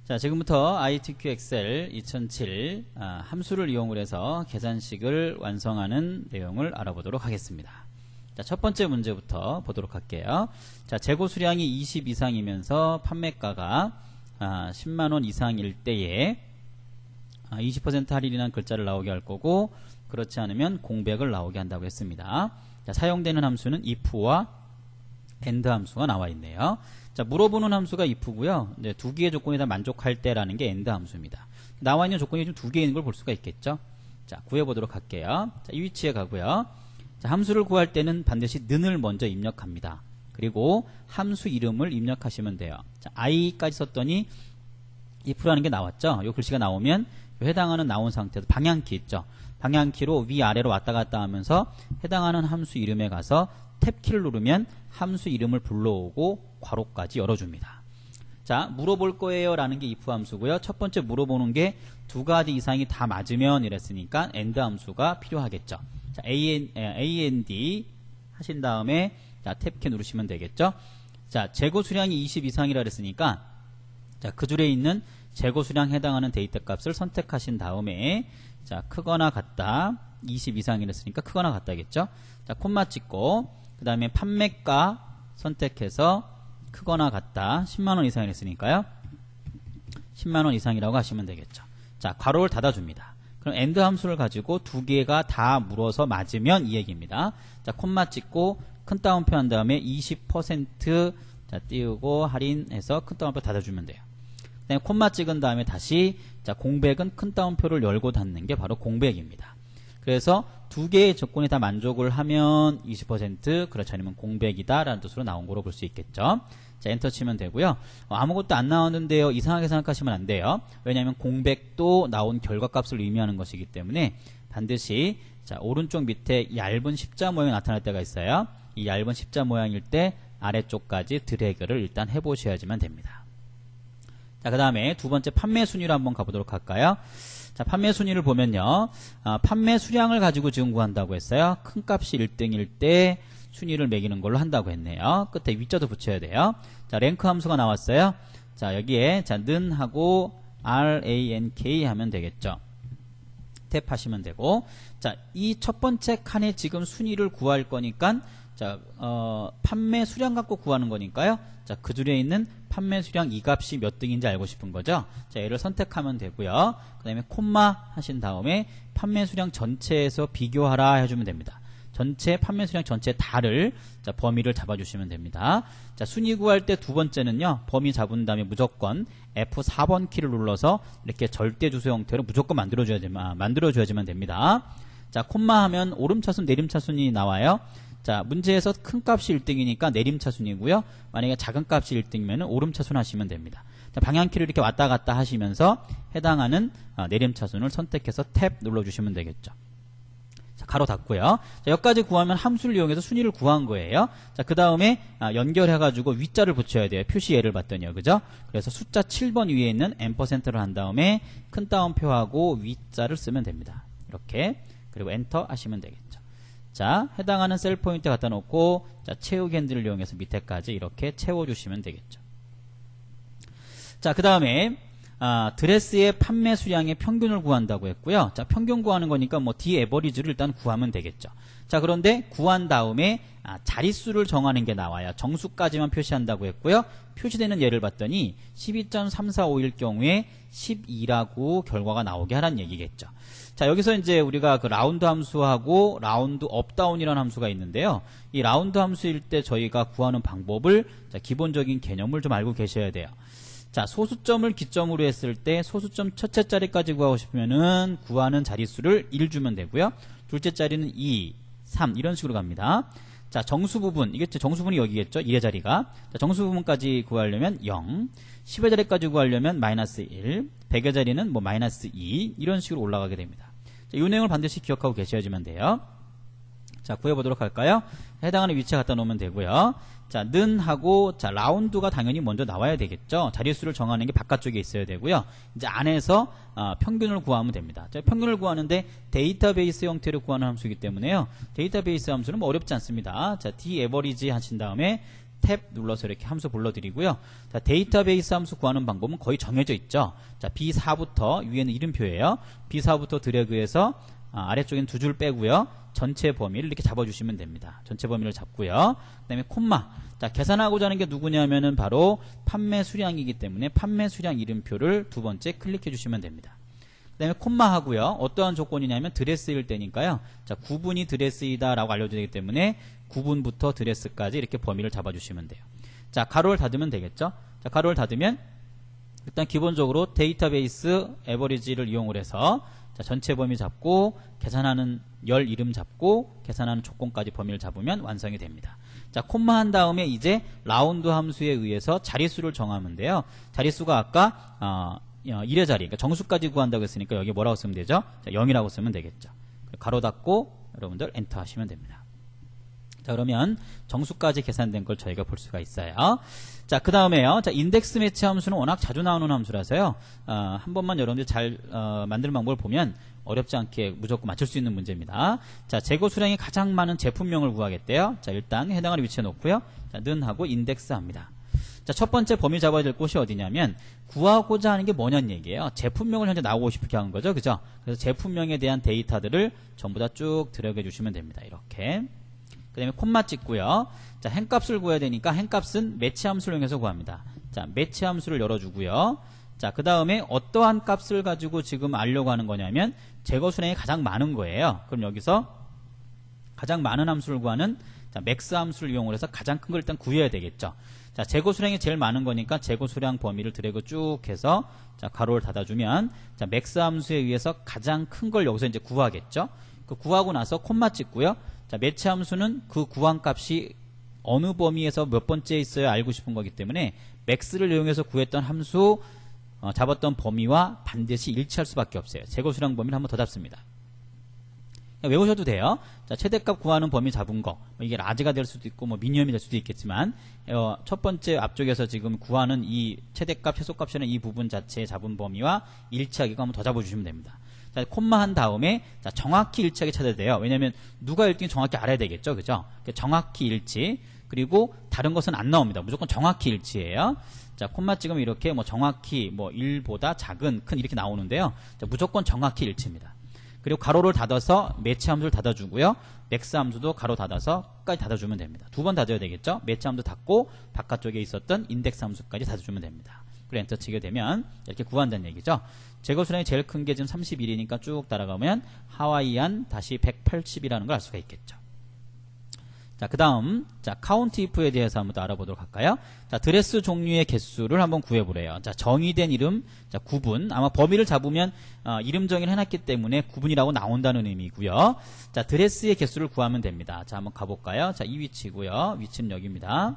자, 지금부터 ITQ 엑셀 2007 함수를 이용을 해서 계산식을 완성하는 내용을 알아보도록 하겠습니다. 자, 첫 번째 문제부터 보도록 할게요. 자, 재고 수량이 20 이상이면서 판매가가 10만원 이상일 때에 20% 할인이라는 글자를 나오게 할 거고, 그렇지 않으면 공백을 나오게 한다고 했습니다. 자, 사용되는 함수는 if와 AND 함수가 나와 있네요. 자, 물어보는 함수가 if고요. 네, 두 개의 조건이 다 만족할 때라는 게 AND 함수입니다. 나와 있는 조건이 좀 두 개 있는 걸 볼 수가 있겠죠. 자, 구해보도록 할게요. 자, 이 위치에 가고요. 자, 함수를 구할 때는 반드시 는을 먼저 입력합니다. 그리고 함수 이름을 입력하시면 돼요. 자, i까지 썼더니 if라는 게 나왔죠. 이 글씨가 나오면 해당하는 나온 상태에서 방향키 있죠. 방향키로 위아래로 왔다 갔다 하면서 해당하는 함수 이름에 가서 탭키를 누르면 함수 이름을 불러오고 괄호까지 열어줍니다. 자, 물어볼 거예요 라는 게 if 함수고요. 첫 번째 물어보는 게 두 가지 이상이 다 맞으면 이랬으니까 AND 함수가 필요하겠죠. 자, AND 하신 다음에 자, 탭키 누르시면 되겠죠. 자, 재고 수량이 20 이상이라 그랬으니까 자, 그 줄에 있는 재고 수량 해당하는 데이터 값을 선택하신 다음에 자, 크거나 같다 20 이상이랬으니까 크거나 같다겠죠. 자, 콤마 찍고 그 다음에 판매가 선택해서 크거나 같다 10만원 이상이랬으니까요 10만원 이상이라고 하시면 되겠죠. 자, 괄호를 닫아줍니다. 그럼 AND 함수를 가지고 두 개가 다 물어서 맞으면 이 얘기입니다. 자, 콤마 찍고 큰 따옴표 한 다음에 20% 자, 띄우고 할인해서 큰 따옴표 닫아주면 돼요. 그다음에 콤마 찍은 다음에 다시 자, 공백은 큰 따옴표를 열고 닫는 게 바로 공백입니다. 그래서 두 개의 조건이 다 만족을 하면 20%, 그렇지 않으면 공백이다 라는 뜻으로 나온 거로 볼 수 있겠죠. 자, 엔터 치면 되고요. 아무것도 안 나왔는데요, 이상하게 생각하시면 안 돼요. 왜냐하면 공백도 나온 결과값을 의미하는 것이기 때문에 반드시 자, 오른쪽 밑에 얇은 십자 모양이 나타날 때가 있어요. 이 얇은 십자 모양일 때 아래쪽까지 드래그를 일단 해보셔야지만 됩니다. 자, 그 다음에 두 번째 판매 순위로 한번 가보도록 할까요? 자, 판매 순위를 보면요. 판매 수량을 가지고 지금 구한다고 했어요. 큰 값이 1등일 때 순위를 매기는 걸로 한다고 했네요. 끝에 위자도 붙여야 돼요. 자, 랭크 함수가 나왔어요. 자, 여기에 자, 는 하고 rank 하면 되겠죠. 탭 하시면 되고, 자, 이 첫 번째 칸에 지금 순위를 구할 거니까 자, 판매 수량 갖고 구하는 거니까요. 자, 그 줄에 있는 판매 수량 이 값이 몇 등인지 알고 싶은 거죠. 자, 얘를 선택하면 되고요. 그 다음에 콤마 하신 다음에 판매 수량 전체에서 비교하라 해주면 됩니다. 전체 판매 수량 전체 다를 자, 범위를 잡아주시면 됩니다. 자, 순위 구할 때 두 번째는요, 범위 잡은 다음에 무조건 F4번 키를 눌러서 이렇게 절대 주소 형태로 무조건 만들어줘야지만 됩니다. 자, 콤마 하면 오름차순 내림차순이 나와요. 자, 문제에서 큰 값이 1등이니까 내림차순이고요. 만약에 작은 값이 1등이면 오름차순 하시면 됩니다. 자, 방향키를 이렇게 왔다 갔다 하시면서 해당하는 내림차순을 선택해서 탭 눌러주시면 되겠죠. 자, 가로 닫고요. 자, 여기까지 구하면 함수를 이용해서 순위를 구한 거예요. 자, 그 다음에 연결해가지고 위자를 붙여야 돼요. 표시 예를 봤더니요. 그죠? 그래서 숫자 7번 위에 있는 %를 한 다음에 큰 따옴표하고 위자를 쓰면 됩니다. 이렇게. 그리고 엔터 하시면 되겠죠. 자, 해당하는 셀 포인트 갖다 놓고 자, 채우기 핸들을 이용해서 밑에까지 이렇게 채워주시면 되겠죠. 자, 그 다음에 드레스의 판매 수량의 평균을 구한다고 했고요. 자, 평균 구하는 거니까 뭐 디에버리지를 일단 구하면 되겠죠. 자, 그런데 구한 다음에 자릿수를 정하는 게 나와요. 정수까지만 표시한다고 했고요. 표시되는 예를 봤더니 12.3451일 경우에 12라고 결과가 나오게 하라는 얘기겠죠. 자, 여기서 이제 우리가 그 라운드 함수하고 라운드 업다운이라는 함수가 있는데요. 이 라운드 함수일 때 저희가 구하는 방법을 자, 기본적인 개념을 좀 알고 계셔야 돼요. 자, 소수점을 기점으로 했을 때 소수점 첫째 자리까지 구하고 싶으면은 구하는 자릿수를 1 주면 되고요. 둘째 자리는 2, 3 이런 식으로 갑니다. 자, 정수 부분, 이게 정수분이 여기겠죠. 1의 자리가. 자, 정수 부분까지 구하려면 0, 10의 자리까지 구하려면 마이너스 1, 100의 자리는 뭐 마이너스 2 이런 식으로 올라가게 됩니다. 자, 이 내용을 반드시 기억하고 계셔야지만 돼요. 자, 구해보도록 할까요? 해당하는 위치에 갖다 놓으면 되고요. 자, 는 하고 자, 라운드가 당연히 먼저 나와야 되겠죠. 자릿수를 정하는 게 바깥쪽에 있어야 되고요. 이제 안에서 평균을 구하면 됩니다. 자, 평균을 구하는데 데이터베이스 형태로 구하는 함수이기 때문에요. 데이터베이스 함수는 뭐 어렵지 않습니다. 자, 디에버리지 하신 다음에 탭 눌러서 이렇게 함수 불러드리고요. 자, 데이터베이스 함수 구하는 방법은 거의 정해져 있죠. 자, B4부터 위에는 이름표예요. B4부터 드래그해서 아래쪽엔 두 줄 빼고요. 전체 범위를 이렇게 잡아주시면 됩니다. 전체 범위를 잡고요. 그 다음에 콤마. 자, 계산하고자 하는 게 누구냐면은 바로 판매 수량이기 때문에 판매 수량 이름표를 두 번째 클릭해 주시면 됩니다. 그 다음에 콤마 하고요. 어떠한 조건이냐면 드레스일 때니까요. 자, 구분이 드레스이다 라고 알려주기 때문에 구분부터 드레스까지 이렇게 범위를 잡아주시면 돼요. 자, 가로를 닫으면 되겠죠. 자, 가로를 닫으면 일단 기본적으로 데이터베이스 에버리지를 이용을 해서 자, 전체 범위 잡고 계산하는 열 이름 잡고 계산하는 조건까지 범위를 잡으면 완성이 됩니다. 자, 콤마 한 다음에 이제 라운드 함수에 의해서 자릿수를 정하면 돼요. 자릿수가 아까 1의 자리, 그러니까 정수까지 구한다고 했으니까 여기 뭐라고 쓰면 되죠? 자, 0이라고 쓰면 되겠죠. 가로 닫고 여러분들 엔터 하시면 됩니다. 자, 그러면 정수까지 계산된 걸 저희가 볼 수가 있어요. 자, 그 다음에요. 자, 인덱스 매치 함수는 워낙 자주 나오는 함수라서요. 한 번만 여러분들 잘 만드는 방법을 보면 어렵지 않게 무조건 맞출 수 있는 문제입니다. 자, 재고 수량이 가장 많은 제품명을 구하겠대요. 자, 일단 해당하는 위치에 놓고요. 자, 는 하고 인덱스 합니다. 자, 첫 번째 범위 잡아야 될 곳이 어디냐면 구하고자 하는 게 뭐냐는 얘기예요. 제품명을 현재 나오고 싶게 하는 거죠. 그죠? 그래서 제품명에 대한 데이터들을 전부 다 쭉 들어가 주시면 됩니다. 이렇게. 그 다음에 콤마 찍고요. 자, 행값을 구해야 되니까 행값은 매치 함수를 이용해서 구합니다. 자, 매치 함수를 열어주고요. 자, 그 다음에 어떠한 값을 가지고 지금 알려고 하는 거냐면 재고 수량이 가장 많은 거예요. 그럼 여기서 가장 많은 함수를 구하는 자, 맥스 함수를 이용을 해서 가장 큰 걸 일단 구해야 되겠죠. 자, 재고 수량이 제일 많은 거니까 재고 수량 범위를 드래그 쭉 해서 자, 가로를 닫아주면 자, 맥스 함수에 의해서 가장 큰 걸 여기서 이제 구하겠죠. 그 구하고 나서 콤마 찍고요. 자, 매치 함수는 그 구한 값이 어느 범위에서 몇 번째 있어야 알고 싶은 거기 때문에 맥스를 이용해서 구했던 함수 잡았던 범위와 반드시 일치할 수밖에 없어요. 재고 수량 범위를 한번 더 잡습니다. 외우셔도 돼요. 자, 최대값 구하는 범위 잡은 거 이게 라지가 될 수도 있고 뭐 미니멈이 될 수도 있겠지만 첫 번째 앞쪽에서 지금 구하는 이 최대값 최소값이라는 이 부분 자체에 잡은 범위와 일치하게끔 한번 더 잡아주시면 됩니다. 자, 콤마 한 다음에 자, 정확히 일치하게 찾아야 돼요. 왜냐하면 누가 1등인지 정확히 알아야 되겠죠. 그죠? 정확히 일치. 그리고 다른 것은 안 나옵니다. 무조건 정확히 일치예요. 자, 콤마 찍으면 이렇게 뭐 정확히 뭐 1보다 작은, 큰 이렇게 나오는데요. 자, 무조건 정확히 일치입니다. 그리고 가로를 닫아서 매치 함수를 닫아주고요. 맥스 함수도 가로 닫아서 끝까지 닫아주면 됩니다. 두 번 닫아야 되겠죠. 매치 함수 닫고 바깥쪽에 있었던 인덱스 함수까지 닫아주면 됩니다. 그리고 엔터 치게 되면 이렇게 구한다는 얘기죠. 재고 수량이 제일 큰 게 지금 31이니까 쭉 따라가면 하와이안 다시 180이라는 걸 알 수가 있겠죠. 자, 그 다음, 자, 카운트 if에 대해서 한번 더 알아보도록 할까요? 자, 드레스 종류의 개수를 한번 구해보래요. 자, 정의된 이름, 자, 구분. 아마 범위를 잡으면, 이름 정의를 해놨기 때문에 구분이라고 나온다는 의미고요. 자, 드레스의 개수를 구하면 됩니다. 자, 한번 가볼까요? 자, 이 위치고요. 위치는 여기입니다.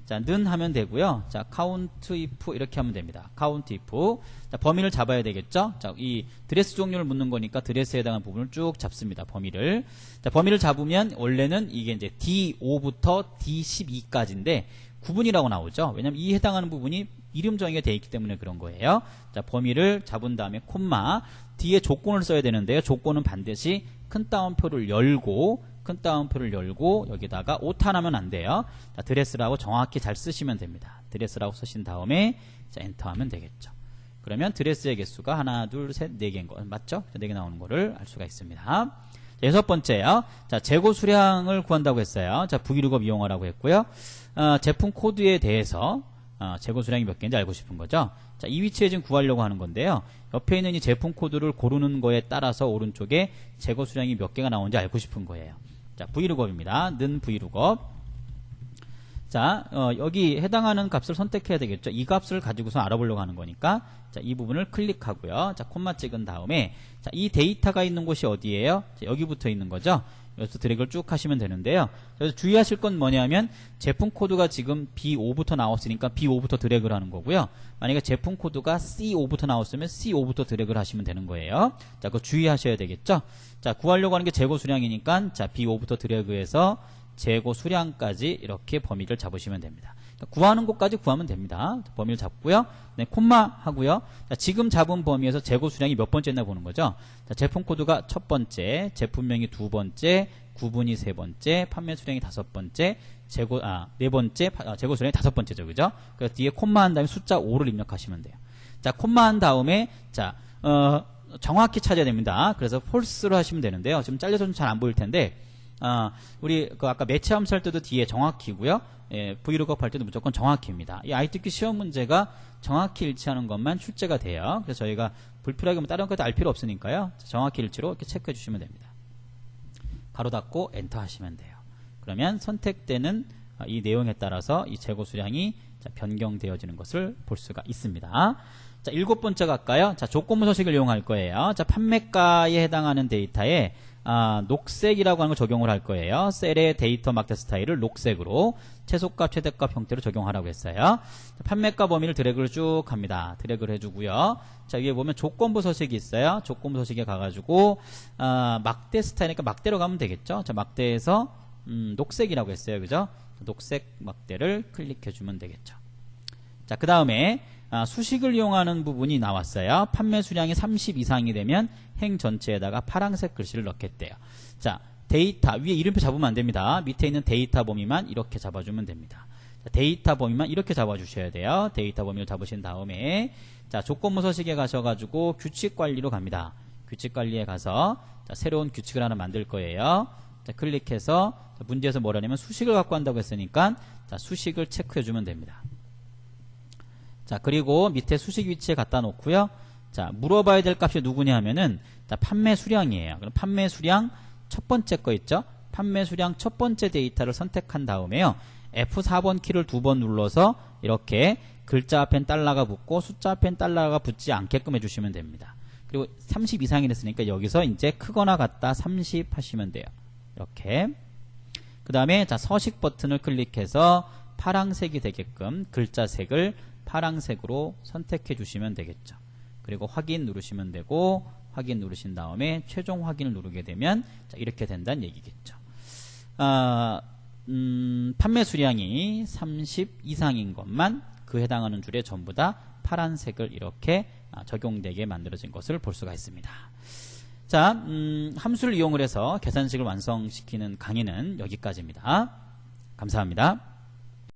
자, 는 하면 되고요. 자, count if 이렇게 하면 됩니다. count if. 자, 범위를 잡아야 되겠죠? 자, 이 드레스 종류를 묻는 거니까 드레스에 해당하는 부분을 쭉 잡습니다. 범위를. 자, 범위를 잡으면 원래는 이게 이제 D5부터 D12까지인데 구분이라고 나오죠. 왜냐면 이 해당하는 부분이 이름 정의가 되어 있기 때문에 그런 거예요. 자, 범위를 잡은 다음에 콤마 뒤에 조건을 써야 되는데요. 조건은 반드시 큰 따옴표를 열고 큰 따옴표를 열고 여기다가 오타나면 안 돼요. 자, 드레스라고 정확히 잘 쓰시면 됩니다. 드레스라고 쓰신 다음에 자, 엔터하면 되겠죠. 그러면 드레스의 개수가 하나, 둘, 셋, 네 개인 거 맞죠? 4개 나오는 거를 알 수가 있습니다. 자, 여섯 번째요. 자, 재고 수량을 구한다고 했어요. 자, vlookup 이용하라고 했고요. 제품 코드에 대해서 재고 수량이 몇 개인지 알고 싶은 거죠. 자, 이 위치에 지금 구하려고 하는 건데요. 옆에 있는 이 제품 코드를 고르는 거에 따라서 오른쪽에 재고 수량이 몇 개가 나오는지 알고 싶은 거예요. 자, vlookup입니다. 는 vlookup. 자, 여기 해당하는 값을 선택해야 되겠죠. 이 값을 가지고서 알아보려고 하는 거니까 자, 이 부분을 클릭하고요. 자, 콤마 찍은 다음에 자, 이 데이터가 있는 곳이 어디예요? 자, 여기 붙어 있는 거죠. 여기서 드래그를 쭉 하시면 되는데요. 그래서 주의하실 건 뭐냐면 제품 코드가 지금 B5부터 나왔으니까 B5부터 드래그를 하는 거고요. 만약에 제품 코드가 C5부터 나왔으면 C5부터 드래그를 하시면 되는 거예요. 자, 그거 주의하셔야 되겠죠. 자, 구하려고 하는 게 재고 수량이니까 자, B5부터 드래그해서 재고 수량까지 이렇게 범위를 잡으시면 됩니다. 구하는 곳까지 구하면 됩니다. 범위를 잡고요. 네, 콤마 하고요. 자, 지금 잡은 범위에서 재고 수량이 몇 번째나 보는 거죠. 자, 제품 코드가 첫 번째, 제품명이 두 번째, 구분이 세 번째, 판매 수량이 다섯 번째, 네 번째 재고 수량이 5번째죠. 그죠? 그래서 뒤에 콤마 한 다음에 숫자 5를 입력하시면 돼요. 자, 콤마 한 다음에 정확히 찾아야 됩니다. 그래서 false로 하시면 되는데요. 지금 잘려서 잘 안 보일 텐데 우리 아까 매치 함수 할 때도 뒤에 정확히고요. vlookup 할 때도 무조건 정확히입니다. 이 ITQ 시험 문제가 정확히 일치하는 것만 출제가 돼요. 그래서 저희가 불필요하게 다른 것도 알 필요 없으니까요. 정확히 일치로 이렇게 체크해 주시면 됩니다. 가로 닫고 엔터 하시면 돼요. 그러면 선택되는 이 내용에 따라서 이 재고 수량이 변경되어지는 것을 볼 수가 있습니다. 자, 7번째 갈까요? 자, 조건부 서식을 이용할 거예요. 자, 판매가에 해당하는 데이터에 녹색이라고 하는 걸 적용을 할 거예요. 셀의 데이터 막대 스타일을 녹색으로 최소값, 최대값 형태로 적용하라고 했어요. 자, 판매가 범위를 드래그를 쭉 합니다. 드래그를 해주고요. 자, 위에 보면 조건부 서식이 있어요. 조건부 서식에 가가지고 막대 스타일이니까 막대로 가면 되겠죠. 자, 막대에서 녹색이라고 했어요. 그죠? 녹색 막대를 클릭해주면 되겠죠. 자, 그 다음에 수식을 이용하는 부분이 나왔어요. 판매 수량이 30 이상이 되면 행 전체에다가 파란색 글씨를 넣겠대요. 자, 데이터 위에 이름표 잡으면 안 됩니다. 밑에 있는 데이터 범위만 이렇게 잡아주면 됩니다. 자, 데이터 범위만 이렇게 잡아주셔야 돼요. 데이터 범위를 잡으신 다음에 자, 조건부 서식에 가셔가지고 규칙 관리로 갑니다. 규칙 관리에 가서 새로운 규칙을 하나 만들 거예요. 자, 클릭해서 문제에서 뭐라냐면 수식을 갖고 한다고 했으니까 수식을 체크해주면 됩니다. 자, 그리고 밑에 수식 위치에 갖다 놓고요. 자, 물어봐야 될 값이 누구냐 하면은 판매 수량이에요. 그럼 판매 수량 첫 번째 거 있죠? 판매 수량 첫 번째 데이터를 선택한 다음에요. F4번 키를 2번 눌러서 이렇게 글자 앞엔 달러가 붙고 숫자 앞엔 달러가 붙지 않게끔 해주시면 됩니다. 그리고 30 이상이 됐으니까 여기서 이제 크거나 같다 30 하시면 돼요. 이렇게. 그 다음에 서식 버튼을 클릭해서 파란색이 되게끔 글자 색을 파란색으로 선택해 주시면 되겠죠. 그리고 확인 누르시면 되고 확인 누르신 다음에 최종 확인을 누르게 되면 이렇게 된다는 얘기겠죠. 판매 수량이 30 이상인 것만 그 해당하는 줄에 전부 다 파란색을 이렇게 적용되게 만들어진 것을 볼 수가 있습니다. 자, 함수를 이용을 해서 계산식을 완성시키는 강의는 여기까지입니다. 감사합니다.